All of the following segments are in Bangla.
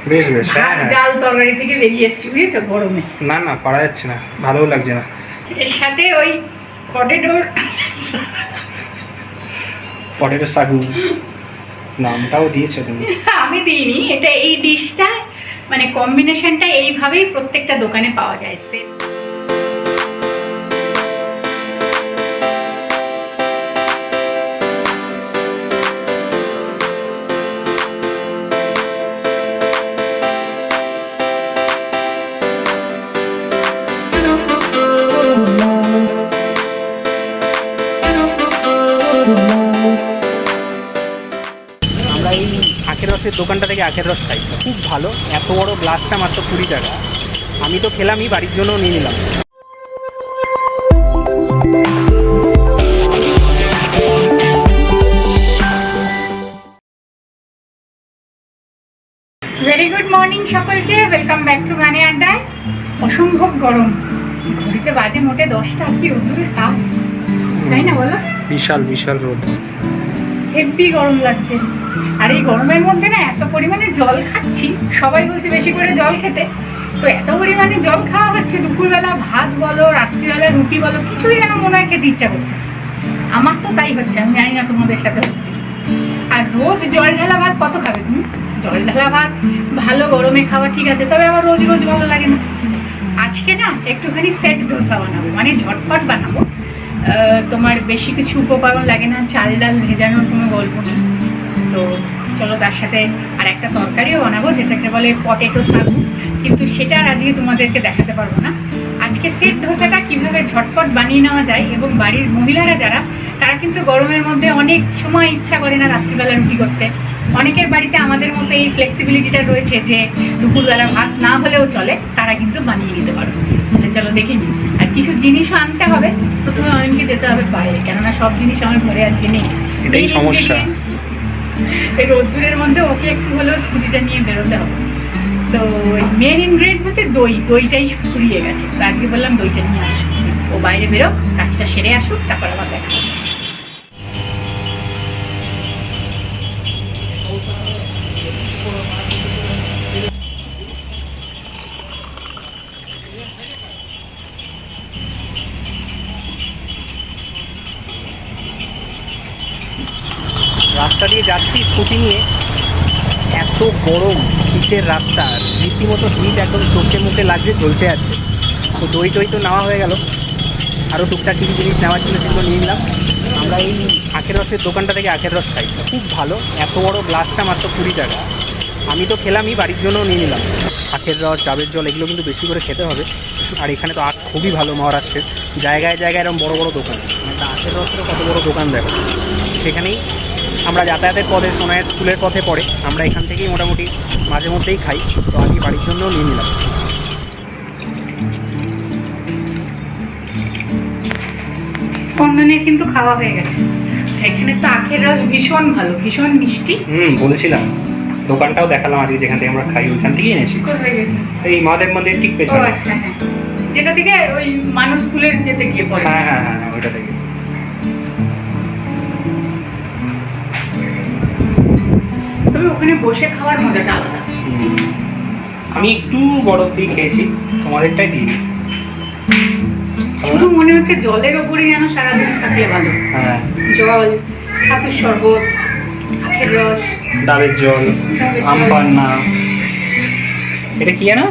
বেশ বেশ, হ্যাঁ হ্যাঁ। ডাল তরকারি থেকে বেরিয়ে এসেছি, বুঝেছো, গরমে। না না, পারা যাচ্ছে না, ভালোও লাগছে না। এর সাথে ওই পটেটোর পটেটো সাগু নামটাও দিয়েছো তুমি। আমি দিইনি, এটা এই ডিশটা মানে কম্বিনেশনটা এইভাবেই প্রত্যেকটা দোকানে পাওয়া যায়। সেম আমরা এই আখের রসের দোকানটা থেকে আখের রস খাই, খুব ভালো। এত বড় গ্লাসটা মাত্র 20 টাকা। আমি তো খেলামই, বাড়ির জন্যও নিয়ে নিলাম। ভেরি গুড মর্নিং সকলকে, ওয়েলকাম ব্যাক টু গানে আড্ডায়। অসম্ভব গরম, ঘড়িতে বাজে মোটে 10টা। কি রোদ্দুরের তাপ, তাই না বলো? বিশাল বিশাল রোদ, হেভি গরম লাগছে। আর এই গরমের মধ্যে না এত পরিমাণে জল খাচ্ছি, সবাই বলছে বেশি করে জল খেতে, তো এত পরিমাণে জল খাওয়া হচ্ছে, দুপুরবেলা ভাত বলো, রাত্রিবেলা রুটি বলো, কিছুই যেন মনে হয় খেতে ইচ্ছা করছে। আমার তো তাই হচ্ছে, আমি জানি না তোমাদের সাথে হচ্ছে। আর রোজ জল ঢালা ভাত কত খাবে তুমি? জল ঢালা ভাত ভালো গরমে খাওয়া ঠিক আছে, তবে আমার রোজ রোজ ভালো লাগে না। আজকে না একটুখানি সেট ধোসা বানাবো, মানে ঝটপট বানাবো। তোমার বেশি কিছু উপকরণ লাগে না, চাল ডাল ভেজানোর কোনো গল্প নেই। তো চলো, তার সাথে আর একটা তরকারিও বানাবো, যেটাকে বলে পটেটো সাগু, কিন্তু সেটা আর আজকে তোমাদেরকে দেখাতে পারবো না। আজকে সেট ধোসাটা কীভাবে ঝটপট বানিয়ে নেওয়া যায়, এবং বাড়ির মহিলারা যারা, তারা কিন্তু গরমের মধ্যে অনেক সময় ইচ্ছা করে না রাত্রিবেলা রুটি করতে। অনেকের বাড়িতে আমাদের মতো এই ফ্লেক্সিবিলিটিটা রয়েছে যে দুপুরবেলা ভাত না হলেও চলে, তারা কিন্তু বানিয়ে নিতে পারো। তাহলে চলো দেখে নিই। আর কিছু জিনিসও আনতে হবে। প্রথমে অয়নকে যেতে হবে বাইরে, কেননা সব জিনিস আমার ঘরে আজকে নেই। এটাই সমস্যা। এই রোদ্দুরের মধ্যে ওকে একটু হলেও স্কুটিটা নিয়ে বেরোতে হবে। তো মেন ইনগ্রেডিয়েন্টস হচ্ছে দই। দইটাই ফুরিয়ে গেছে, তো আজকে বললাম দইটা নিয়ে আসুক, ও বাইরে বেরোক, কাজটা সেরে আসুক, তারপর আবার দেখা হচ্ছে। রাস্তা দিয়ে যাচ্ছি স্কুটি নিয়ে, এত গরম শীতের রাস্তা, রীতিমতো হিট একদম চোখে মুখে লাগছে, জ্বলছে আছে। তো দই টই তো নেওয়া হয়ে গেল, আরও টুকটাক কিছু জিনিস নেওয়ার ছিল, সেগুলো নিয়ে নিলাম। আমরা এই আখের রসের দোকানটা থেকে আখের রস খাই, খুব ভালো। এত বড় গ্লাসটা মাত্র 20 টাকা। আমি তো খেলামই, বাড়ির জন্যও নিয়ে নিলাম। আখের রস, ডাবের জল, এগুলো কিন্তু বেশি করে খেতে হবে। আর এখানে তো আখ খুবই ভালো, মহারাষ্ট্রের জায়গায় জায়গায় এরকম বড় বড় দোকান। একটা আখের রসেরও কত বড় দোকান দেখো। সেখানেই আমরা যাতায়াতের পথে, সোনায়ের স্কুলের পথে পড়ে, আমরা এখান থেকেই মোটামুটি মাঝে মধ্যেই খাই। তো আমি বাড়ির জন্যও নিয়ে নিলাম। স্পন্দনের কিন্তু খাওয়া হয়ে গেছে। এখানে তো আখের রস ভীষণ ভালো, ভীষণ মিষ্টি। বলেছিলাম, দোকানটাও দেখালাম আজকে, যেখান থেকে আমরা খাই ওইখান থেকেই এনেছি। কোথায় গেছে? এই মহাদেব মন্দির ঠিক ও পেছনে। আচ্ছা, হ্যাঁ, যেটা থেকে ওই মানুষ স্কুলের যেতে গিয়ে পড়ে। হ্যাঁ হ্যাঁ হ্যাঁ, ওইটা থেকে। তবে ওখানে বসে খাওয়ার মজাটা আলাদা। আমি একটু বরফ দিয়ে খেয়েছি, তোমাদেরটাই দিই। শুধু মনে হচ্ছে জলের ওপরে যেন সারাদিন থাকলে ভালো। হ্যাঁ, জল, ছাতুর শরবত, আখের রস, ডাবের জল, আম পান্না। এটা কি না?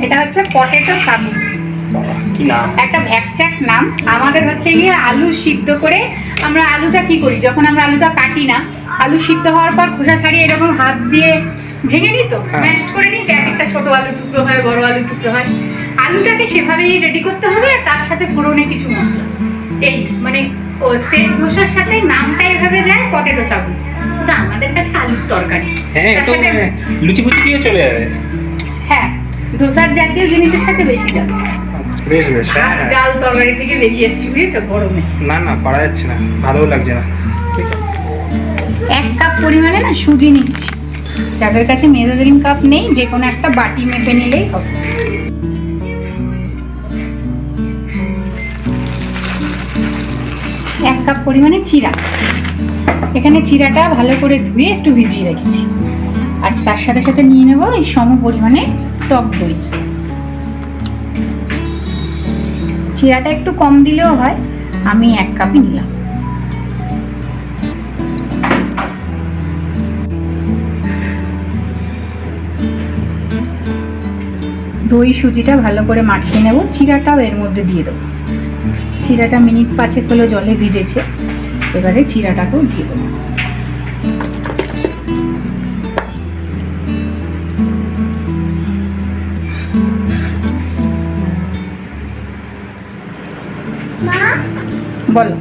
এটা হচ্ছে পটেটো সাগু। কি নাম? একটা ভ্যাকচ্যাক নাম। আমাদের হচ্ছে গিয়ে আলু সিদ্ধ করে, আমরা আলুটা কি করি, যখন আমরা আলুটা কাটি না, আলু সিদ্ধ হওয়ার পর খোসা ছাড়িয়ে এরকম হাত দিয়ে ভেঙে নিই, তো স্ম্যাশ করে নিই, এক একটা ছোট আলুর টুকরো হয়, বড় আলুর টুকরো হয়। আলুটাকে সেভাবেই রেডি করতে হবে, আর তার সাথে ফোড়নে কিছু মশলা। এই মানে ও সেট ধোসার সাথে নামটা এভাবে যায় পটেটো সাগু, কিন্তু আমাদের কাছে আলুর তরকারি। হ্যাঁ, তো লুচি ফুচি দিয়ে চলে যাবে। হ্যাঁ, ধোসার জাতীয় জিনিসের সাথে বেশি যাবে। বেশ বেশ, হ্যাঁ হ্যাঁ। ডাল তরকারি থেকে বেরিয়ে এসেছি, বুঝেছো, গরমে। না না, পারা যাচ্ছে না, ভালোও লাগছে না। 1 কাপ পরিমাণে না সুজি নিচ্ছি। যাদের কাছে মেজারিং কাপ নেই, যে কোনো একটা বাটি মেপে নিলেই হবে। এক কাপ পরিমাণে চিরা। এখানে চিরাটা ভালো করে ধুয়ে একটু ভিজিয়ে রেখেছি। আর তার সাথে সাথে নিয়ে নেব এই সম পরিমাণে টক দই। চিরাটা একটু কম দিলেও হয়, আমি 1 কাপই নিলাম। দই সুজিটা ভালো করে মাখিয়ে নেব, চিরাটাও এর মধ্যে দিয়ে দেবো। চিরাটা মিনিট 5 হলো জলে ভিজেছে, এবারে চিরাটাকেও দিয়ে দেবো। বলো।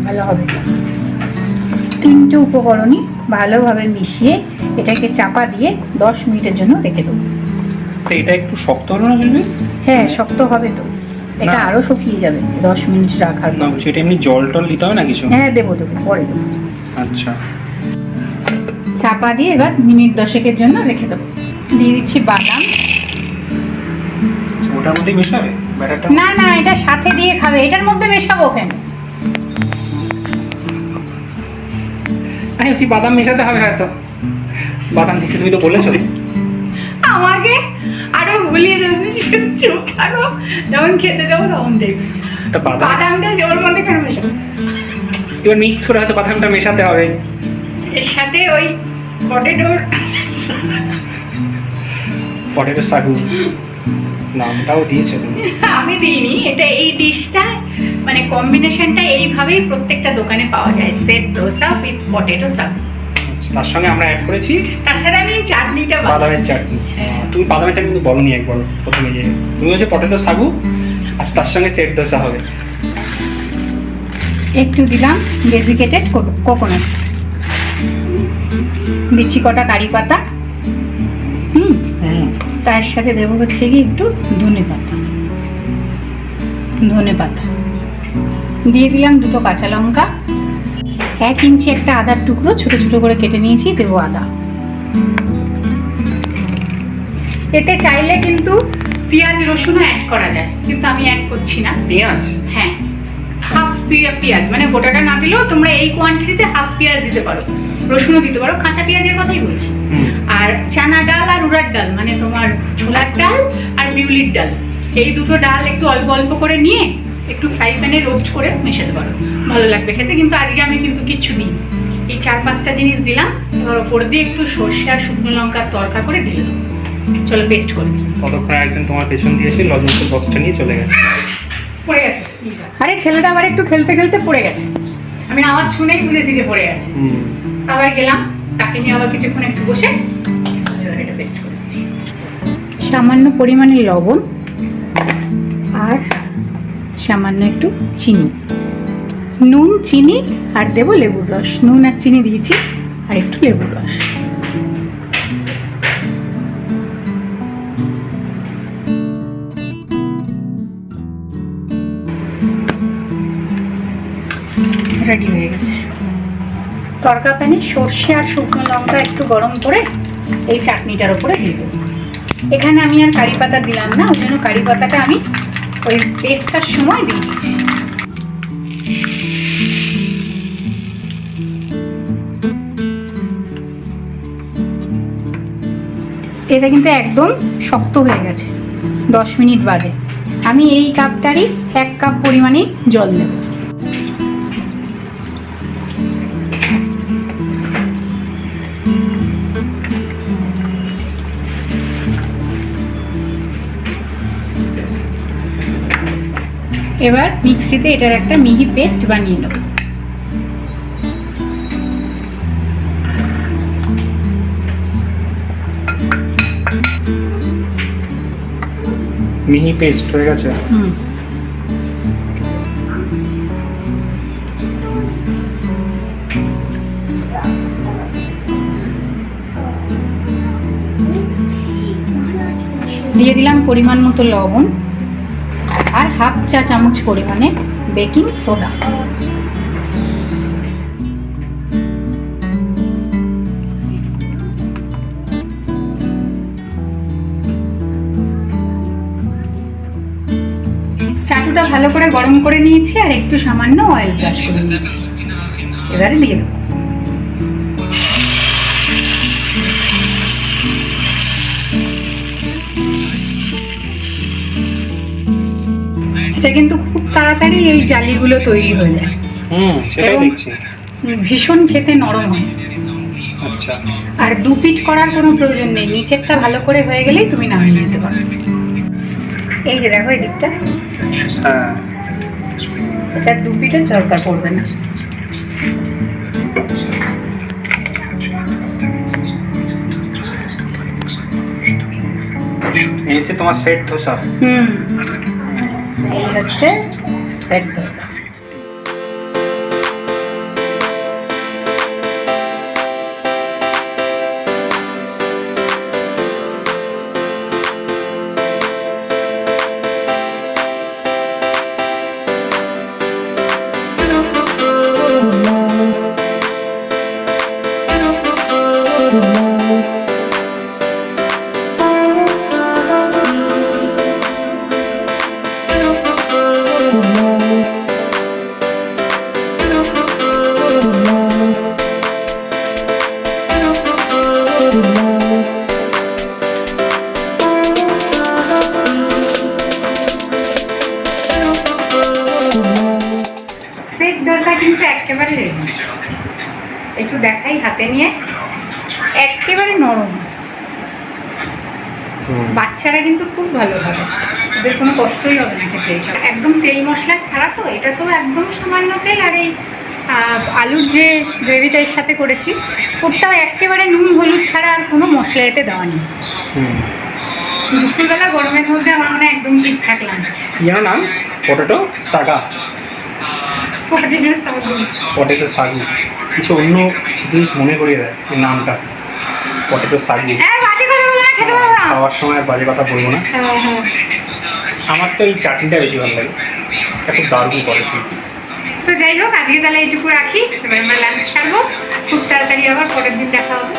ভালো হবে। 3টে উপকরণই ভালোভাবে মিশিয়ে এটাকে চাপা দিয়ে 10 মিনিটের জন্য রেখে দেবো। এটা একটু শক্ত হলো না জলদি? হ্যাঁ, শক্ত হবে তো, এটা আরো শুকিয়ে যাবে 10 মিনিট রাখার পর। সেটা এমনি জল টল দিতে হবে না কিছু? হ্যাঁ, দেবো পরে দেবো। আচ্ছা, চাপা দিয়ে এবার মিনিট 10 জন্য রেখে দেবো। দিয়ে দিচ্ছি বাদাম। ওটার মধ্যেই মেশাবে ব্যাটারটা? না না, এটা সাথে দিয়ে খাবে, এটার মধ্যে মেশাবো কেন? আমি বলছি বাদাম মেশাতে হবে হয়তো। বাদাম দিতে তুমি তো বলেছো। আমাকে আরো ভুলিয়ে দেবো, তুমি চুপ থাকো, যখন খেতে যাবো তখন দেখবে। বাদামটা ওর মধ্যে কেন মেশাবো? এবার মিক্স করে হয়তো বাদামটা মেশাতে হবে। এর সাথে ওই পটেটো সাগু নামটাও দিয়েছে তুমি। আমি দিইনি, এটা এই ডিশটা মানে কম্বিনেশনটা এইভাবেই প্রত্যেকটা দোকানে পাওয়া যায়, সেট দোসা উইথ পটেটো সাগু। তার সঙ্গে আমরা অ্যাড করেছি তার সাথে আমি চাটনিটা বাদামের চাটনি। তুমি বাদামের চাটনি কিন্তু বলনি একবার প্রথমে, যে তুমি বলছো পটেটো সাগু আর তার সঙ্গে সেট দোসা হবে। একটু দিলাম ডেজিকেটেড কোকোনাট, দিচ্ছি কটা কারি পাতা, তার সাথে দেবো হচ্ছে কি একটু ধনে পাতা, দিয়ে দিলাম 2টো কাঁচা লঙ্কা, 1 ইঞ্চি একটা আদার টুকরো ছোট ছোট করে কেটে নিয়েছি, দেবো আদা। এতে চাইলে কিন্তু পেঁয়াজ রসুনও অ্যাড করা যায়, কিন্তু আমি অ্যাড করছি না। পেঁয়াজ? হ্যাঁ, হাফ পেঁয়াজ, মানে গোটাটা না দিলেও তোমরা এই কোয়ান্টিটিতে হাফ পেঁয়াজ দিতে পারো, রসুনও দিতে পারো, কাঁচা পেঁয়াজের কথাই বলছি। আর চানা ডাল আর উড়ার ডাল, মানে তোমার ছোলার ডাল আর বিউলির ডাল, এই 2টো ডাল একটু অল্প অল্প করে নিয়ে একটু ফ্রাই প্যানে রোস্ট করে মেশাতে পারো, ভালো লাগবে খেতে। কিন্তু আজকে আমি কিন্তু কিচ্ছু দিই, এই 4-5টা জিনিস দিলাম, এবার ওপর দিয়ে একটু সর্ষে আর শুকনো লঙ্কার তরকা করে দিলাম। চলো পেস্ট করে নিই। কতক্ষণ একজন তোমার পেছন দিয়ে এসে লজেন্সের বক্সটা নিয়ে চলে গেছে। পড়ে গেছে, আরে ছেলেটা আবার একটু খেলতে খেলতে পড়ে গেছে, আমি আওয়াজ শুনেই বুঝেছি যে পড়ে গেছে। আবার গেলাম, তাকে নিয়ে আবার কিছুক্ষণ একটু বসে এটা পেস্ট করেছি। সামান্য পরিমাণে লবণ আর সামান্য একটু চিনি, নুন চিনি আর দেবো লেবুর রস। নুন আর চিনি দিয়েছি, আর একটু লেবুর রস। রেডি হয়ে গেছে। তরকা প্যানে সর্ষে আর শুকনো লঙ্কা একটু গরম করে এই চাটনিটার উপরে দিয়ে দেবো। এখানে আমি আর কারি পাতা দিলাম না, ওই জন্য কারি পাতাটা আমি ওই পেস্টটার সময় দিয়ে দিচ্ছি। এটা কিন্তু একদম শক্ত হয়ে গেছে 10 মিনিট বাদে। আমি এই কাপটারই 1 কাপ পরিমাণে জল দেব। এবার মিক্সিতে এটার একটা মিহি পেস্ট বানিয়ে নেব। মিহি পেস্ট হয়ে গেছে। দিয়ে দিলাম পরিমাণ মতো লবণ আর হাফ চা চামচ পরিমাণে বেকিং সোডা। চাটুটা ভালো করে গরম করে নিয়েছি আর একটু সামান্য অয়েল ব্রাশ করে নিয়েছি, এবারে দিয়ে দেবো। এতে কিন্তু খুব তাড়াতাড়ি এই জালিগুলো তৈরি হয়ে যায়, সেটাই এবং দেখছি। ভীষণ খেতে নরম হয়। আচ্ছা, আর দু পিঠ করার কোনো প্রয়োজন নেই, নিচেরটা ভালো করে হয়ে গেলেই তুমি নামিয়ে নিতে পারো। এই যে দেখো এই দিকটা, হ্যাঁ এটা দু পিঠের দরকার পড়বে না। এই হচ্ছে তোমার সেট ধোসা। এই হচ্ছে সেট ধোসা। সেট ডোসা কিন্তু একেবারে রেডি। একটু দেখাই হাতে নিয়ে, একেবারে নরম। বাচ্চারা কিন্তু খুব ভালো খাবে, ওদের কোনো কষ্টই হবে না খেতে। এইসব একদম তেল মশলা ছাড়া তো, এটা তো একদম সামান্য তেল, আর এই আলুর যে গ্রেভিটা এর সাথে করেছি ওটাও একেবারে নুন হলুদ ছাড়া, আর কোনো মশলা এতে দেওয়া নেই। দুপুরবেলা গরমের মধ্যে আমার মনে হয় একদম ঠিকঠাক লাঞ্চ। যেন নাম পটেটো সাগা। পটেটো সাগু কিছু অন্য জিনিস মনে করিয়ে দেয় এই নামটা, পটেটো সাগু। বাজে কথা বলো না, খেতে পারো না। খাওয়ার সময় বাজে কথা বলবো না। আমার তো এই চাটনিটা বেশি ভালো লাগে, এটা খুব দারুণ করে শিল্পী। তো যাই হোক, আজকে তাহলে এইটুকু রাখি, এবার আমরা লাঞ্চ সারবো, খুব তাড়াতাড়ি আবার পরের দিন দেখা হবে।